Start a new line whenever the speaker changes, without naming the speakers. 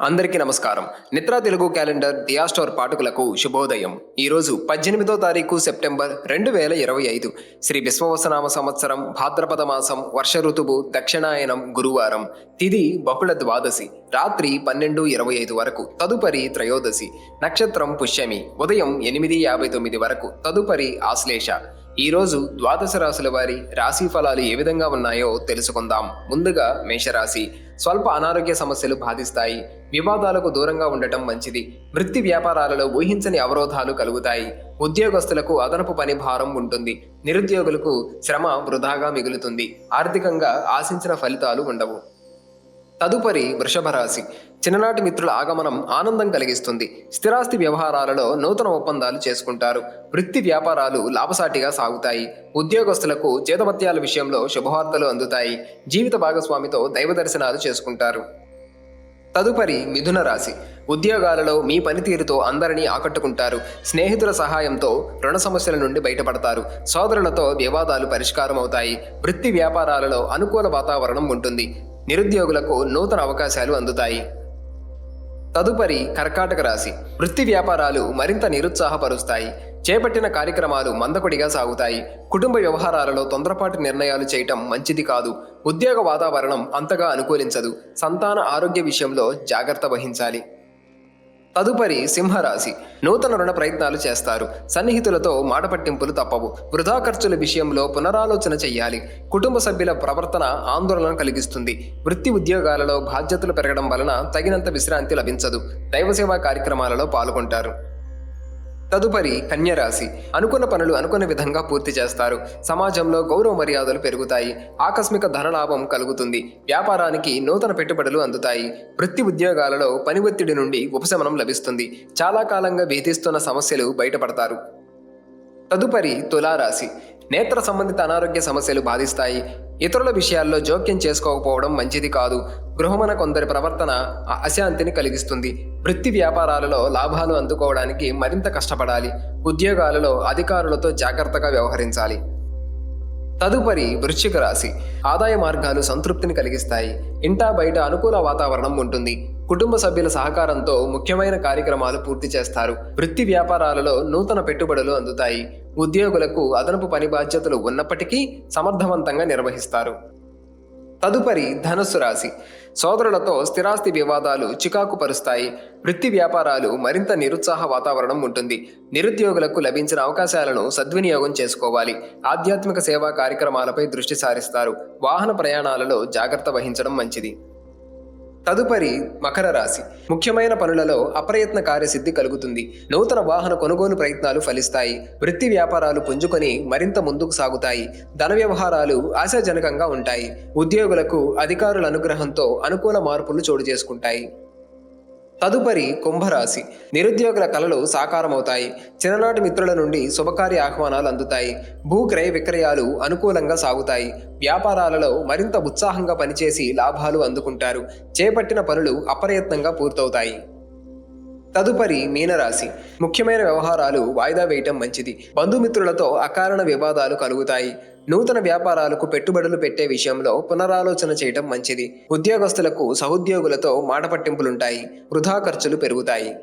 అందరికీ నమస్కారం. నిత్రా తెలుగు క్యాలెండర్ దియా స్టోర్ పాఠకులకు శుభోదయం. ఈరోజు 18వ తారీఖు సెప్టెంబర్ 2025 శ్రీ విశ్వవసనామ సంవత్సరం భాద్రపద మాసం వర్ష ఋతువు దక్షిణాయనం గురువారం. తిథి బహుళ ద్వాదశి రాత్రి 12:25 వరకు, తదుపరి త్రయోదశి. నక్షత్రం పుష్యమి ఉదయం 8:59 వరకు, తదుపరి ఆశ్లేష. ఈరోజు ద్వాదశ రాశుల వారి రాశి ఫలాలు ఏ విధంగా ఉన్నాయో తెలుసుకుందాం. ముందుగా మేషరాశి. స్వల్ప అనారోగ్య సమస్యలు బాధిస్తాయి. వివాదాలకు దూరంగా ఉండటం మంచిది. వృత్తి వ్యాపారాలలో ఊహించని అవరోధాలు కలుగుతాయి. ఉద్యోగస్తులకు అదనపు పని భారం ఉంటుంది. నిరుద్యోగులకు శ్రమ వృధాగా మిగులుతుంది. ఆర్థికంగా ఆశించిన ఫలితాలు ఉండవు. తదుపరి వృషభ రాశి. చిన్ననాటి మిత్రుల ఆగమనం ఆనందం కలిగిస్తుంది. స్థిరాస్తి వ్యవహారాలలో నూతన ఒప్పందాలు చేసుకుంటారు. వృత్తి వ్యాపారాలు లాభసాటిగా సాగుతాయి. ఉద్యోగస్తులకు జీతభత్యాల విషయంలో శుభవార్తలు అందుతాయి. జీవిత భాగస్వామితో దైవ దర్శనాలు చేసుకుంటారు. తదుపరి మిథున రాశి. ఉద్యోగాలలో మీ పనితీరుతో అందరినీ ఆకట్టుకుంటారు. స్నేహితుల సహాయంతో రుణ సమస్యల నుండి బయటపడతారు. సోదరులతో వివాదాలు పరిష్కారం అవుతాయి. వృత్తి వ్యాపారాలలో అనుకూల వాతావరణం ఉంటుంది. నిరుద్యోగులకు నూతన అవకాశాలు అందుతాయి. తదుపరి కర్కాటక రాశి. వృత్తి వ్యాపారాలు మరింత నిరుత్సాహపరుస్తాయి. చేపట్టిన కార్యక్రమాలు మందకొడిగా సాగుతాయి. కుటుంబ వ్యవహారాలలో తొందరపాటు నిర్ణయాలు చేయటం మంచిది కాదు. ఉద్యోగ వాతావరణం అంతగా అనుకూలించదు. సంతాన ఆరోగ్య విషయంలో జాగ్రత్త వహించాలి. తదుపరి సింహరాశి. నూతన రుణ ప్రయత్నాలు చేస్తారు. సన్నిహితులతో మాట పట్టింపులు తప్పవు. వృధా ఖర్చుల విషయంలో పునరాలోచన చెయ్యాలి. కుటుంబ సభ్యుల ప్రవర్తన ఆందోళన కలిగిస్తుంది. వృత్తి ఉద్యోగాలలో బాధ్యతలు పెరగడం వలన తగినంత విశ్రాంతి లభించదు. దైవసేవా కార్యక్రమాలలో పాల్గొంటారు. తదుపరి కన్యరాశి. అనుకున్న పనులు అనుకున్న విధంగా పూర్తి చేస్తారు. సమాజంలో గౌరవ మర్యాదలు పెరుగుతాయి. ఆకస్మిక ధనలాభం కలుగుతుంది. వ్యాపారానికి నూతన పెట్టుబడులు అందుతాయి. వృత్తి ఉద్యోగాలలో పని ఒత్తిడి నుండి ఉపశమనం లభిస్తుంది. చాలా కాలంగా వేధిస్తున్న సమస్యలు బయటపడతారు. తదుపరి తులారాశి. నేత్ర సంబంధిత అనారోగ్య సమస్యలు బాధిస్తాయి. ఇతరుల విషయాల్లో జోక్యం చేసుకోకపోవడం మంచిది కాదు. గృహమున కొందరి ప్రవర్తన అశాంతిని కలిగిస్తుంది. వృత్తి వ్యాపారాలలో లాభాలు అందుకోవడానికి మరింత కష్టపడాలి. ఉద్యోగాలలో అధికారులతో జాగ్రత్తగా వ్యవహరించాలి. తదుపరి వృశ్చిక రాశి. ఆదాయ మార్గాలు సంతృప్తిని కలిగిస్తాయి. ఇంటా బయట అనుకూల వాతావరణం ఉంటుంది. కుటుంబ సభ్యుల సహకారంతో ముఖ్యమైన కార్యక్రమాలు పూర్తి చేస్తారు. వృత్తి వ్యాపారాలలో నూతన పెట్టుబడులు అందుతాయి. ఉద్యోగులకు అదనపు పని బాధ్యతలు ఉన్నప్పటికీ సమర్థవంతంగా నిర్వహిస్తారు. తదుపరి ధనుస్సు రాశి. సోదరులతో స్థిరాస్తి వివాదాలు చికాకు పరుస్తాయి. వృత్తి వ్యాపారాలు మరింత నిరుత్సాహ వాతావరణం ఉంటుంది. నిరుద్యోగులకు లభించిన అవకాశాలను సద్వినియోగం చేసుకోవాలి. ఆధ్యాత్మిక సేవా కార్యక్రమాలపై దృష్టి సారిస్తారు. వాహన ప్రయాణాలలో జాగ్రత్త వహించడం మంచిది. తదుపరి మకర రాశి. ముఖ్యమైన పనులలో అప్రయత్న కార్యసిద్ధి కలుగుతుంది. నూతన వాహన కొనుగోలు ప్రయత్నాలు ఫలిస్తాయి. వృత్తి వ్యాపారాలు పుంజుకొని మరింత ముందుకు సాగుతాయి. ధన వ్యవహారాలు ఆశాజనకంగా ఉంటాయి. ఉద్యోగులకు అధికారుల అనుగ్రహంతో అనుకూల మార్పులు చోటు చేసుకుంటాయి. తదుపరి కుంభరాశి. నిరుద్యోగుల కలలు సాకారమవుతాయి. చిన్ననాటి మిత్రుల నుండి శుభకార్య ఆహ్వానాలు అందుతాయి. భూ క్రయ విక్రయాలు అనుకూలంగా సాగుతాయి. వ్యాపారాలలో మరింత ఉత్సాహంగా పనిచేసి లాభాలు అందుకుంటారు. చేపట్టిన పనులు అప్రయత్నంగా పూర్తవుతాయి. తదుపరి మీనరాశి. ముఖ్యమైన వ్యవహారాలు వాయిదా వేయటం మంచిది. బంధుమిత్రులతో అకారణ వివాదాలు కలుగుతాయి. నూతన వ్యాపారాలకు పెట్టుబడులు పెట్టే విషయంలో పునరాలోచన చేయటం మంచిది. ఉద్యోగస్తులకు సహోద్యోగులతో మాట పట్టింపులుంటాయి. వృధా ఖర్చులు పెరుగుతాయి.